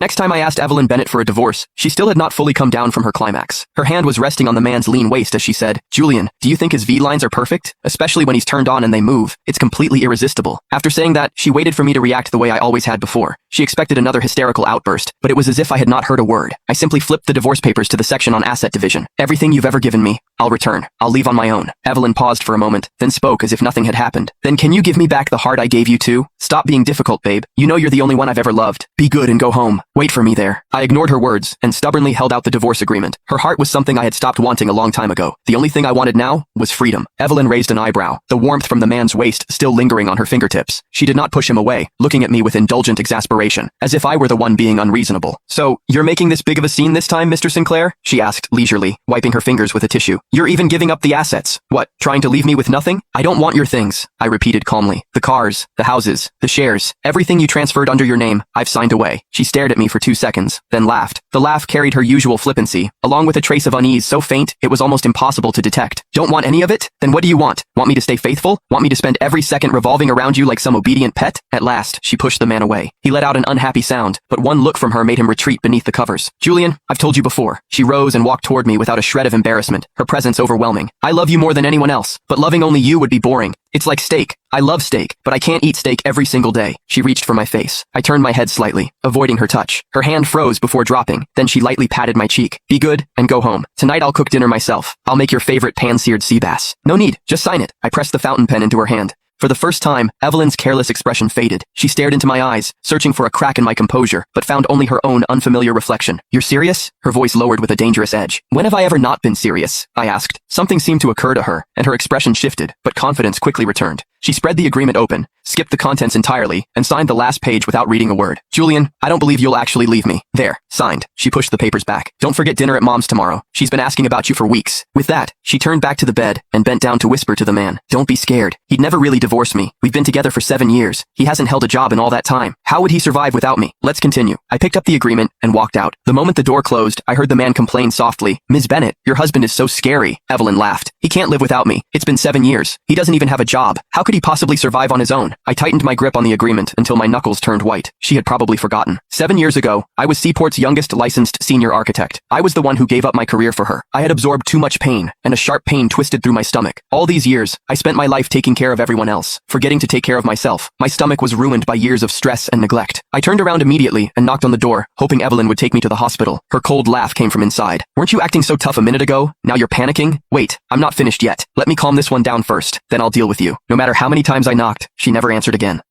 Next time I asked Evelyn Bennett for a divorce, she still had not fully come down from her climax. Her hand was resting on the man's lean waist as she said, "Julian, do you think his V-lines are perfect? Especially when he's turned on and they move. It's completely irresistible." After saying that, she waited for me to react the way I always had before. She expected another hysterical outburst, but it was as if I had not heard a word. I simply flipped the divorce papers to the section on asset division. "Everything you've ever given me, I'll return. I'll leave on my own." Evelyn paused for a moment, then spoke as if nothing had happened. "Then can you give me back the heart I gave you too? Stop being difficult, babe. You know you're the only one I've ever loved. Be good and go home. Wait for me there." I ignored her words and stubbornly held out the divorce agreement. Her heart was something I had stopped wanting a long time ago. The only thing I wanted now was freedom. Evelyn raised an eyebrow, the warmth from the man's waist still lingering on her fingertips. She did not push him away, looking at me with indulgent exasperation, as if I were the one being unreasonable. "So, you're making this big of a scene this time, Mr. Sinclair?" she asked leisurely, wiping her fingers with a tissue. "You're even giving up the assets. What, trying to leave me with nothing?" "I don't want your things," I repeated calmly. "The cars, the houses, the shares, everything you transferred under your name, I've signed away." She stared at me for 2 seconds, then laughed. The laugh carried her usual flippancy, along with a trace of unease so faint it was almost impossible to detect. "Don't want any of it? Then what do you want? Want me to stay faithful? Want me to spend every second revolving around you like some obedient pet?" At last, she pushed the man away. He let out an unhappy sound, but one look from her made him retreat beneath the covers. "Julian, I've told you before." She rose and walked toward me without a shred of embarrassment, her presence overwhelming. "I love you more than anyone else, but loving only you would be boring. It's like steak. I love steak, but I can't eat steak every single day." She reached for my face. I turned my head slightly, avoiding her touch. Her hand froze before dropping, then she lightly patted my cheek. "Be good, and go home. Tonight I'll cook dinner myself. I'll make your favorite pan-seared sea bass." "No need, just sign it." I pressed the fountain pen into her hand. For the first time, Evelyn's careless expression faded. She stared into my eyes, searching for a crack in my composure, but found only her own unfamiliar reflection. "You're serious?" Her voice lowered with a dangerous edge. "When have I ever not been serious?" I asked. Something seemed to occur to her, and her expression shifted, but confidence quickly returned. She spread the agreement open, skipped the contents entirely, and signed the last page without reading a word. "Julian, I don't believe you'll actually leave me. There, signed." She pushed the papers back. "Don't forget dinner at Mom's tomorrow. She's been asking about you for weeks." With that, she turned back to the bed and bent down to whisper to the man, "Don't be scared. He'd never really divorce me. We've been together for 7 years. He hasn't held a job in all that time. How would he survive without me? Let's continue." I picked up the agreement and walked out. The moment the door closed, I heard the man complain softly, "Ms. Bennett, your husband is so scary." Evelyn laughed. "He can't live without me. It's been 7 years. He doesn't even have a job. How could he possibly survive on his own?" I tightened my grip on the agreement until my knuckles turned white. She had probably forgotten. 7 years ago, I was Seaport's youngest licensed senior architect. I was the one who gave up my career for her. I had absorbed too much pain, and a sharp pain twisted through my stomach. All these years, I spent my life taking care of everyone else, forgetting to take care of myself. My stomach was ruined by years of stress and neglect. I turned around immediately and knocked on the door, hoping Evelyn would take me to the hospital. Her cold laugh came from inside. "Weren't you acting so tough a minute ago? Now you're panicking? Wait, I'm not finished yet. Let me calm this one down first, then I'll deal with you." No matter how many times I knocked, she never answered again.